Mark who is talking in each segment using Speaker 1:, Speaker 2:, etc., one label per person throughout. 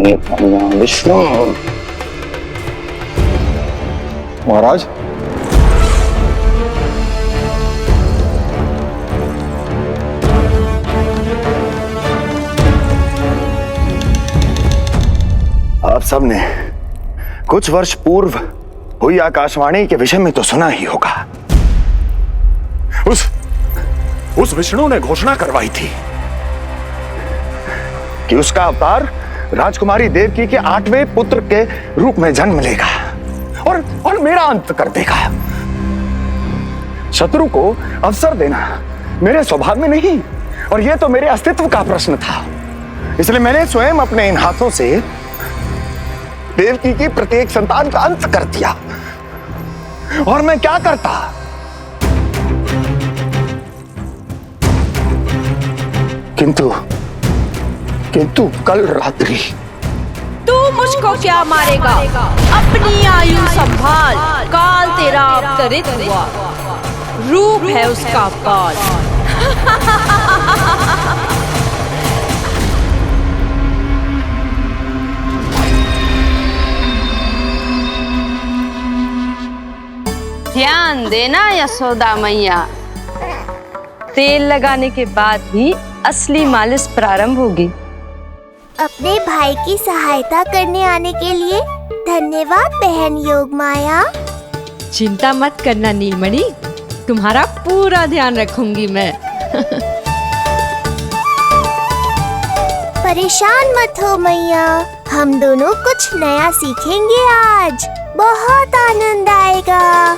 Speaker 1: विष्णु। महाराज, आप सबने कुछ वर्ष पूर्व हुई आकाशवाणी के विषय में तो सुना ही होगा। उस विष्णु ने घोषणा करवाई थी कि उसका अवतार राजकुमारी देवकी के 8वें पुत्र के रूप में जन्म लेगा और मेरा अंत कर देगा। शत्रु को अवसर देना मेरे स्वभाव में नहीं, और यह तो मेरे अस्तित्व का प्रश्न था। इसलिए मैंने स्वयं अपने इन हाथों से देवकी की प्रत्येक संतान का अंत कर दिया। और मैं क्या करता? किंतु कल रात्रि
Speaker 2: तू मुझको क्या मारेगा? अपनी आयु संभाल, काल तेरा अवतरित हुआ, रूप है उसका काल। ध्यान देना यशोदा मैया, तेल लगाने के बाद ही असली मालिश प्रारंभ होगी।
Speaker 3: अपने भाई की सहायता करने आने के लिए धन्यवाद बहन योगमाया।
Speaker 2: चिंता मत करना नीलमणि, तुम्हारा पूरा ध्यान रखूंगी मैं।
Speaker 3: परेशान मत हो मैया, हम दोनों कुछ नया सीखेंगे आज। बहुत आनंद आएगा।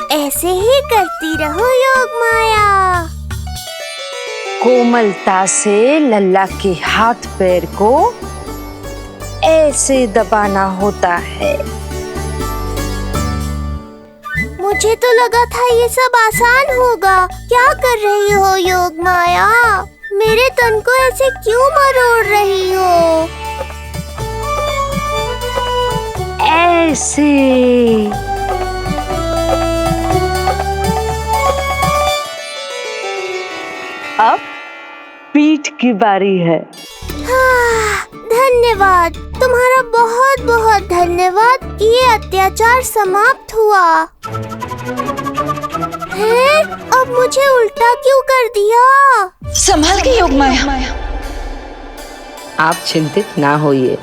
Speaker 3: ऐसे ही करती रहो योगमाया।
Speaker 2: कोमलता से लल्ला के हाथ पैर को ऐसे दबाना होता है।
Speaker 3: मुझे तो लगा था ये सब आसान होगा। क्या कर रही हो योगमाया? मेरे तन को ऐसे क्यों मरोड़ रही हो?
Speaker 2: ऐसे अब पीठ की बारी है।
Speaker 3: धन्यवाद, तुम्हारा बहुत बहुत धन्यवाद। ये अत्याचार समाप्त हुआ है। अब मुझे उल्टा क्यों कर दिया?
Speaker 2: संभाल के योगमाया। आप चिंतित ना होइए।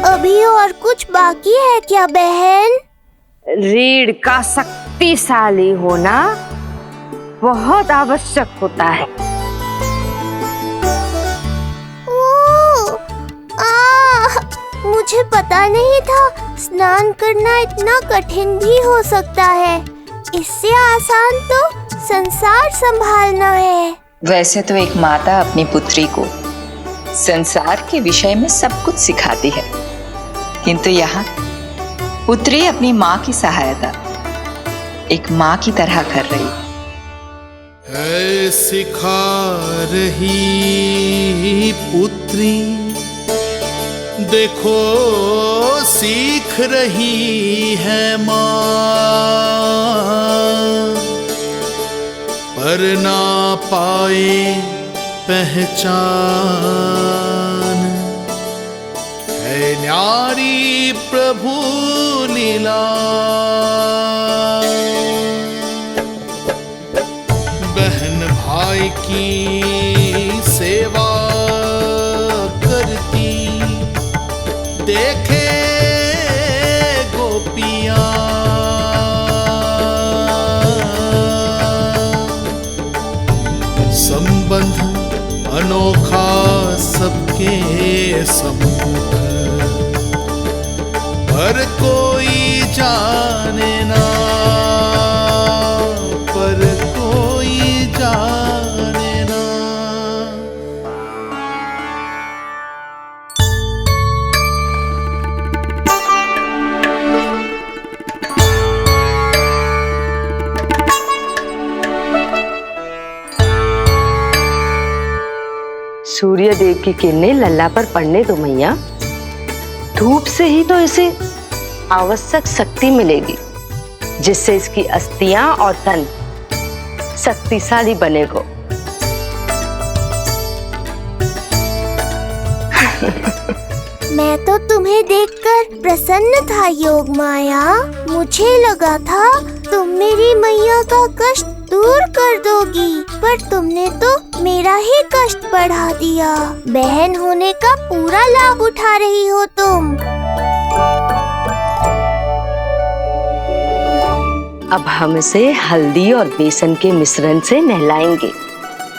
Speaker 3: अभी और कुछ बाकी है क्या बहन?
Speaker 2: रीढ़ का शक्तिशाली होना बहुत आवश्यक होता है।
Speaker 3: मुझे पता नहीं था स्नान करना इतना कठिन भी हो सकता है। इससे आसान तो संसार संभालना है।
Speaker 4: वैसे तो एक माता अपनी पुत्री को संसार के विषय में सब कुछ सिखाती है, किंतु यहाँ पुत्री अपनी माँ की सहायता एक माँ की तरह कर रही
Speaker 5: है। सिखा रही पुत्री, देखो सीख रही है माँ, पर ना पाए पहचान है न्यारी प्रभु लीला। बहन भाई की सेवा करती देखे गोपियां, संबंध अनोखा सबके सम्मुख, पर कोई जाने ना।
Speaker 6: सूर्य देव की किरणें लल्ला पर पड़ने दो मैया। धूप से ही तो इसे आवश्यक शक्ति मिलेगी, जिससे इसकी अस्थियां और तन शक्तिशाली बनेगा।
Speaker 3: मैं तो तुम्हें देखकर प्रसन्न था योग माया। मुझे लगा था तुम मेरी मैया का कष्ट दूर कर दोगी, पर तुमने तो मेरा ही कष्ट बढ़ा दिया। बहन होने का पूरा लाभ उठा रही हो तुम।
Speaker 6: अब हम इसे हल्दी और बेसन के मिश्रण से नहलाएंगे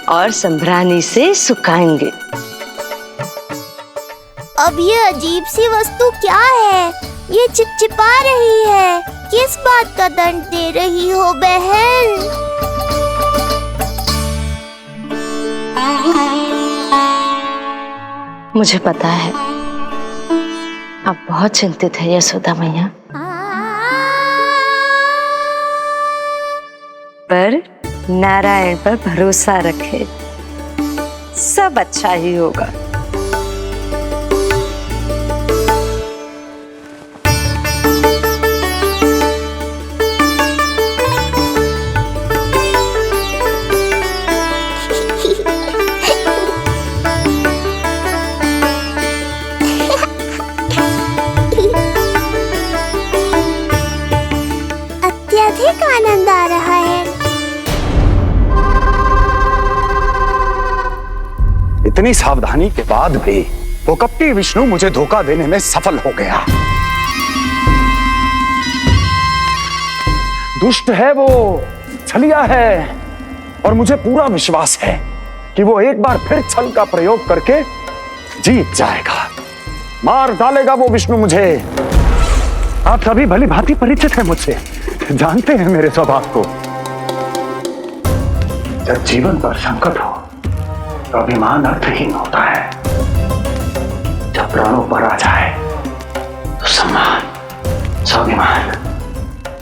Speaker 6: और संभरानी से सुखाएंगे।
Speaker 3: अब ये अजीब सी वस्तु क्या है? ये चिपचिपा रही है। किस बात का दंड दे रही हो बहन?
Speaker 6: मुझे पता है आप बहुत चिंतित है यशोदा मैया, पर नारायण पर भरोसा रखे, सब अच्छा ही होगा।
Speaker 3: अत्यधिक आनंद आ रहा है।
Speaker 1: इतनी सावधानी के बाद भी वो कपटी विष्णु मुझे धोखा देने में सफल हो गया। दुष्ट है वो, छलिया है, और मुझे पूरा विश्वास है कि वो एक बार फिर छल का प्रयोग करके जीत जाएगा। मार डालेगा वो विष्णु मुझे। आप सभी भली भांति परिचित हैं मुझसे, जानते हैं मेरे स्वभाव को। जब जीवन पर संकट हो तो अभिमान अर्थहीन होता है, जब प्राणों पर आ जाए तो सम्मान, स्वाभिमान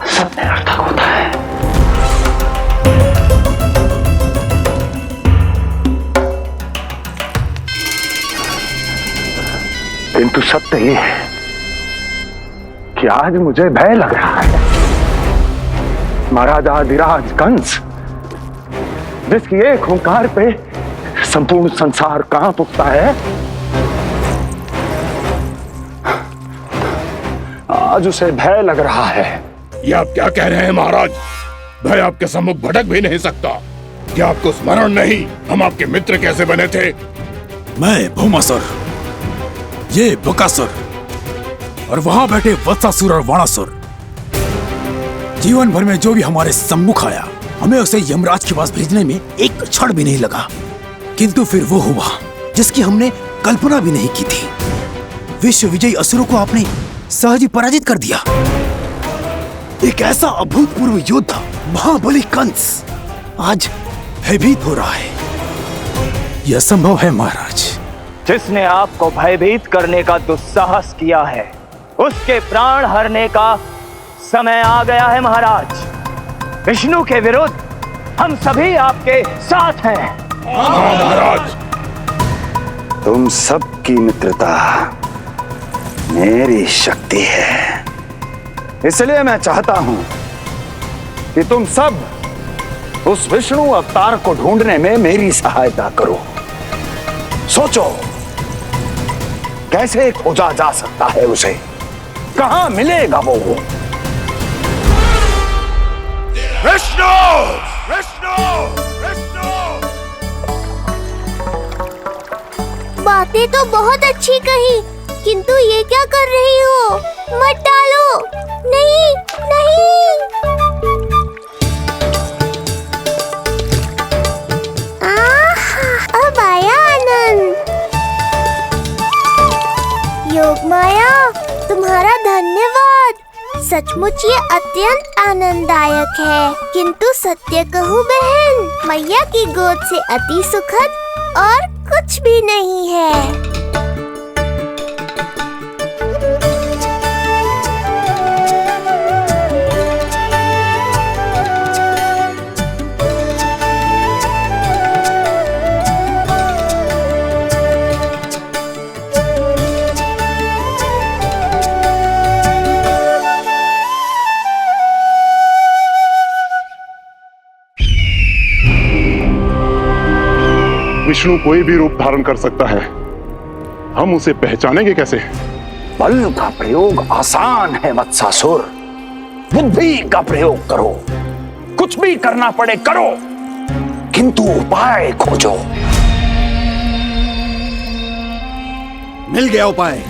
Speaker 1: सब निरर्थक होता है। किंतु सत्य ये है कि आज मुझे भय लग रहा है। महाराजाधिराज कंस, जिसकी एक हुंकार पे संपूर्ण संसार कांप उठता है, आज उसे भय लग रहा है।
Speaker 7: ये आप क्या कह रहे हैं महाराज? भय आपके सम्मुख भटक भी नहीं सकता। क्या आपको स्मरण नहीं हम आपके मित्र कैसे बने थे?
Speaker 8: मैं भौमासुर, ये बकासुर, और वहां बैठे वत्सासुर और वाणासुर। जीवन भर में जो भी हमारे सम्मुख आया, हमें उसे यमराज के पास भेजने में एक क्षण भी नहीं लगा। किंतु फिर वो हुआ जिसकी हमने कल्पना भी नहीं की थी। विश्व विजयी असुरों को आपने सहज ही पराजित कर दिया। एक ऐसा अभूतपूर्व योद्धा महाबली कंस आज भयभीत हो रहा है। यह संभव है महाराज।
Speaker 9: जिसने आपको भयभीत करने का दुस्साहस किया है, उसके प्राण हरने का समय आ गया है महाराज। विष्णु के विरुद्ध हम सभी आपके साथ हैं।
Speaker 7: महाराज,
Speaker 1: तुम सबकी मित्रता मेरी शक्ति है, इसलिए मैं चाहता हूं कि तुम सब उस विष्णु अवतार को ढूंढने में मेरी सहायता करो। सोचो कैसे खोजा जा सकता है उसे, कहां मिलेगा वो?
Speaker 7: विष्णु! विष्णु! विष्णु!
Speaker 3: बातें तो बहुत अच्छी कही, किंतु ये क्या कर रही हो? मत डालो। नहीं, नहीं। अब आया आनंद। योग माया, तुम्हारा धन्यवाद। सचमुच ये अत्यंत आनंददायक है। किंतु सत्य कहूँ बहन, मैया की गोद से अति सुखद और कुछ भी नहीं है।
Speaker 7: विष्णु कोई भी रूप धारण कर सकता है, हम उसे पहचानेंगे कैसे?
Speaker 1: बल का प्रयोग आसान है वत्सासुर, बुद्धि का प्रयोग करो। कुछ भी करना पड़े करो, किंतु उपाय खोजो।
Speaker 10: मिल गया उपाय।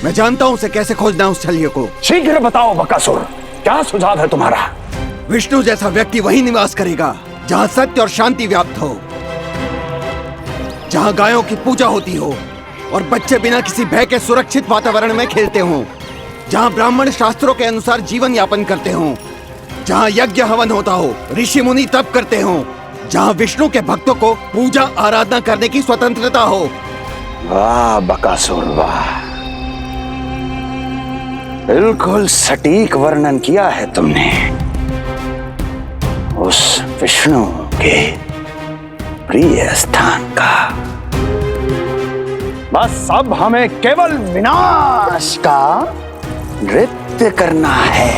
Speaker 10: मैं जानता हूं उसे कैसे खोजना उस छलिए को।
Speaker 1: शीघ्र बताओ बकासुर, क्या सुझाव है तुम्हारा?
Speaker 10: विष्णु जैसा व्यक्ति वहीं निवास करेगा जहां सत्य और शांति व्याप्त हो, जहां गायों की पूजा होती हो और बच्चे बिना किसी भय के सुरक्षित वातावरण में खेलते हों, जहां ब्राह्मण शास्त्रों के अनुसार जीवन यापन करते हों, जहां यज्ञ हवन होता हो, ऋषि मुनि तप करते हों, जहां विष्णु के भक्तों को पूजा आराधना करने की स्वतंत्रता हो।
Speaker 1: वाह बकासुर वाह, बिल्कुल सटीक वर्णन किया है तुमने उस विष्णु के प्रिय स्थान का। बस अब हमें केवल विनाश का नृत्य करना है।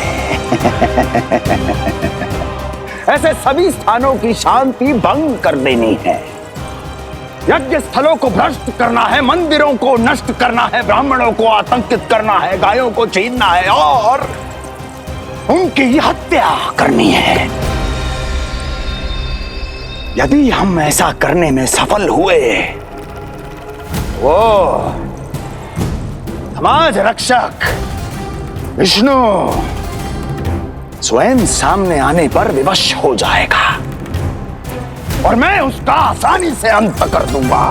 Speaker 1: ऐसे सभी स्थानों की शांति भंग कर देनी है, यज्ञ स्थलों को भ्रष्ट करना है, मंदिरों को नष्ट करना है, ब्राह्मणों को आतंकित करना है, गायों को छीनना है और उनकी हत्या करनी है। यदि हम ऐसा करने में सफल हुए, वो समाज रक्षक विष्णु स्वयं सामने आने पर विवश हो जाएगा और मैं उसका आसानी से अंत कर दूंगा।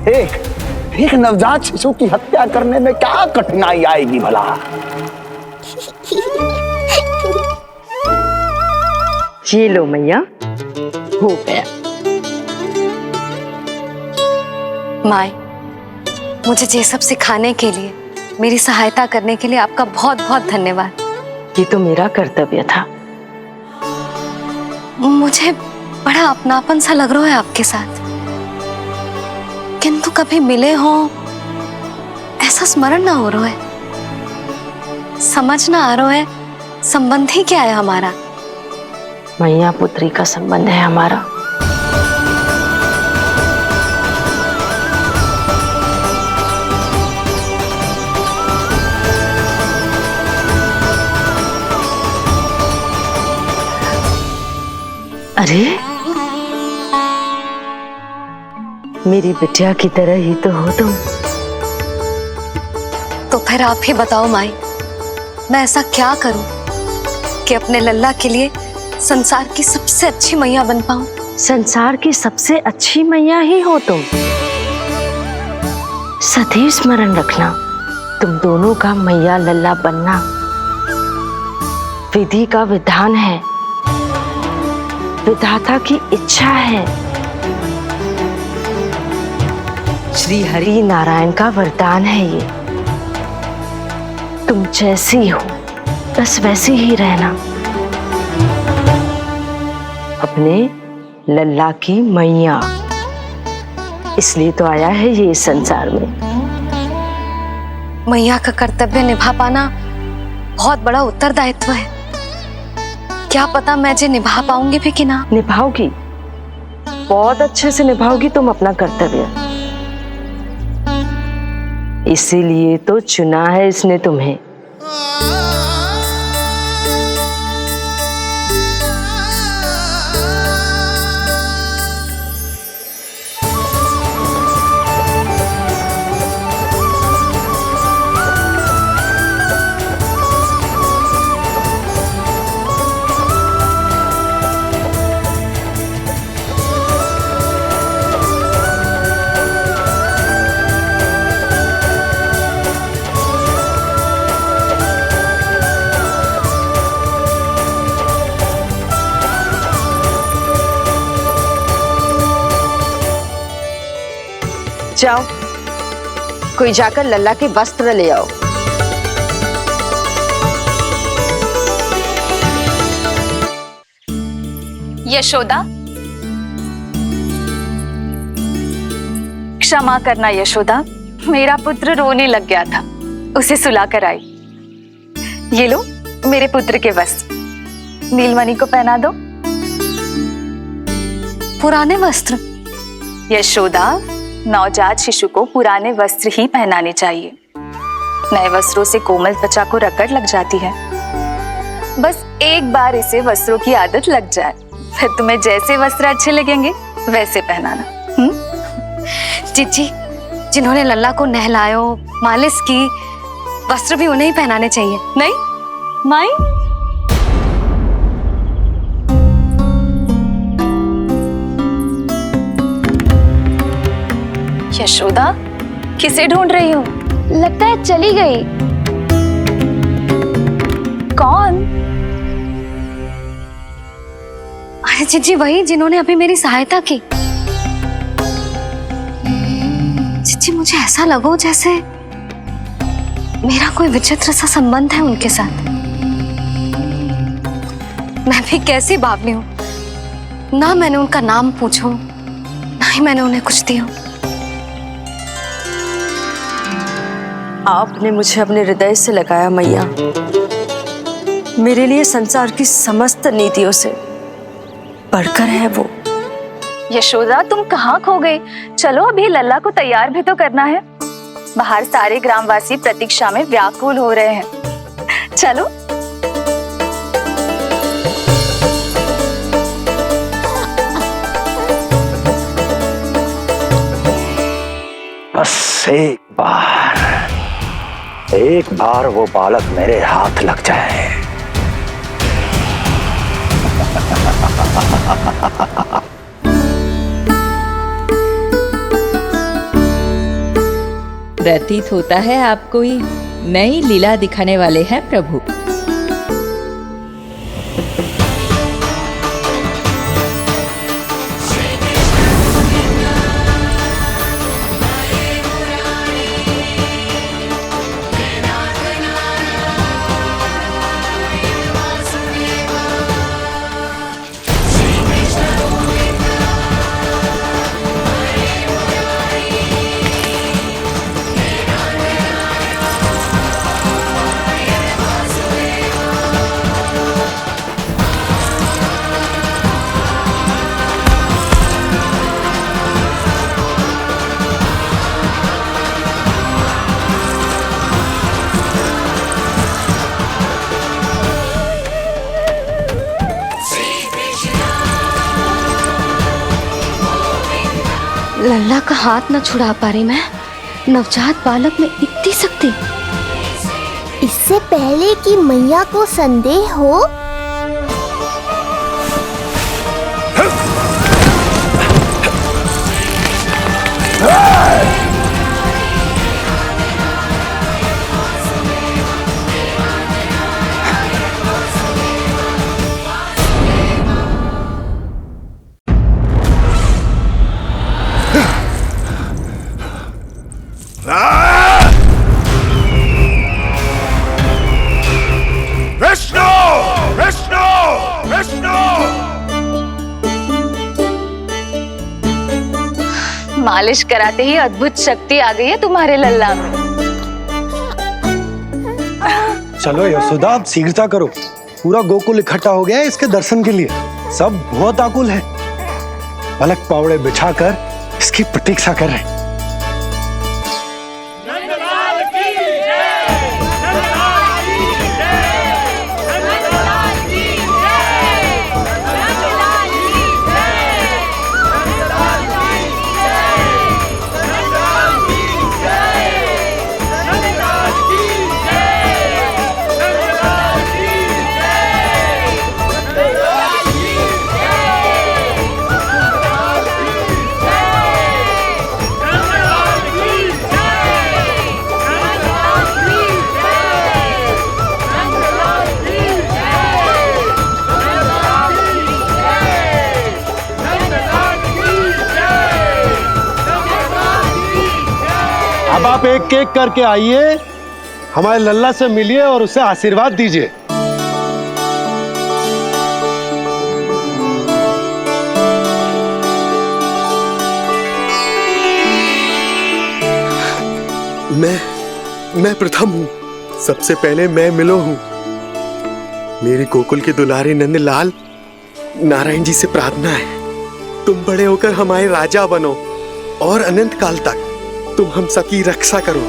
Speaker 1: एक नवजात शिशु की हत्या करने में क्या कठिनाई आएगी भला?
Speaker 6: ये लो मैया, हो गया।
Speaker 11: माए, मुझे ये सब सिखाने के लिए, मेरी सहायता करने के लिए आपका बहुत बहुत धन्यवाद।
Speaker 6: ये तो मेरा कर्तव्य था।
Speaker 11: मुझे बड़ा अपनापन सा लग रहा है आपके साथ, किंतु कभी मिले हो ऐसा स्मरण ना हो रहा है, समझ ना आ रहा है संबंध ही क्या है हमारा।
Speaker 6: मैया पुत्री का संबंध है हमारा। अरे मेरी बिटिया की तरह ही तो हो तुम।
Speaker 11: तो फिर आप ही बताओ माई, मैं ऐसा क्या करूं कि अपने लल्ला के लिए संसार की सबसे अच्छी मैया बन पाऊं?
Speaker 6: संसार की सबसे अच्छी मैया ही हो तुम। सदैव स्मरण रखना, तुम दोनों का मैया लल्ला बनना विधि का विधान है, विधाता की इच्छा है, श्री हरि नारायण का वरदान है ये। तुम जैसी हो बस वैसी ही रहना, अपने लल्ला की मैया। इसलिए तो आया है ये इस संसार में।
Speaker 11: मैया का कर्तव्य निभा पाना बहुत बड़ा उत्तरदायित्व है। क्या पता मैं जे निभा पाऊंगी भी कि ना।
Speaker 6: निभाओगी, बहुत अच्छे से निभाओगी तुम अपना कर्तव्य। इसीलिए तो चुना है इसने तुम्हें। जाओ, कोई जाकर लल्ला के वस्त्र ले आओ।
Speaker 11: यशोदा, क्षमा करना यशोदा, मेरा पुत्र रोने लग गया था, उसे सुला कर आई। ये लो मेरे पुत्र के वस्त्र। नीलमणि को पहना दो। पुराने वस्त्र? यशोदा, नवजात शिशु को पुराने वस्त्र ही पहनाने चाहिए। नए वस्त्रों से कोमल त्वचा को रगड़ लग जाती है। बस एक बार इसे वस्त्रों की आदत लग जाए, फिर तुम्हें जैसे वस्त्र अच्छे लगेंगे वैसे पहनाना। जीजी, जिन्होंने लल्ला को नहलायो, मालिश की, वस्त्र भी उन्हें ही पहनाने चाहिए, नहीं माई? यशोदा, किसे ढूंढ रही हो?
Speaker 3: लगता है चली गई।
Speaker 11: कौन? अरे जीजी, वही जिन्होंने अभी मेरी सहायता की। जीजी, मुझे ऐसा लगो जैसे मेरा कोई विचित्र सा संबंध है उनके साथ। मैं भी कैसी बावली हूं, ना मैंने उनका नाम पूछो, ना ही मैंने उन्हें कुछ दिया।
Speaker 6: आपने मुझे अपने हृदय से लगाया मैया। मेरे लिए संसार की समस्त नीतियों से बढ़कर है वो।
Speaker 11: यशोदा, तुम कहाँ खो गई? चलो, अभी लल्ला को तैयार भी तो करना है। बाहर सारे ग्रामवासी प्रतीक्षा में व्याकुल हो रहे हैं। चलो।
Speaker 1: बस एक बार वो बालक मेरे हाथ लग जाए।
Speaker 12: प्रतीत होता है आप कोई नई लीला दिखाने वाले हैं प्रभु।
Speaker 11: लल्ला का हाथ न छुड़ा पा रही मैं। नवजात बालक में इतनी शक्ति।
Speaker 3: इससे पहले कि मैया को संदेह हो,
Speaker 11: मालिश कराते ही अद्भुत शक्ति आ गई है तुम्हारे लल्ला में।
Speaker 13: चलो यशोदा, आप शीघ्रता करो। पूरा गोकुल इकट्ठा हो गया है इसके दर्शन के लिए। सब बहुत आकुल है। पलक पावड़े बिछाकर इसकी प्रतीक्षा कर रहे हैं। अब आप एक एक करके आइए, हमारे लल्ला से मिलिए और उसे आशीर्वाद दीजिए।
Speaker 14: मैं प्रथम हूं। सबसे पहले मैं मिलो हूं। मेरे गोकुल के दुलारे नंदलाल, नारायण जी से प्रार्थना है, तुम बड़े होकर हमारे राजा बनो और अनंत काल तक तुम हम सबकी रक्षा करो।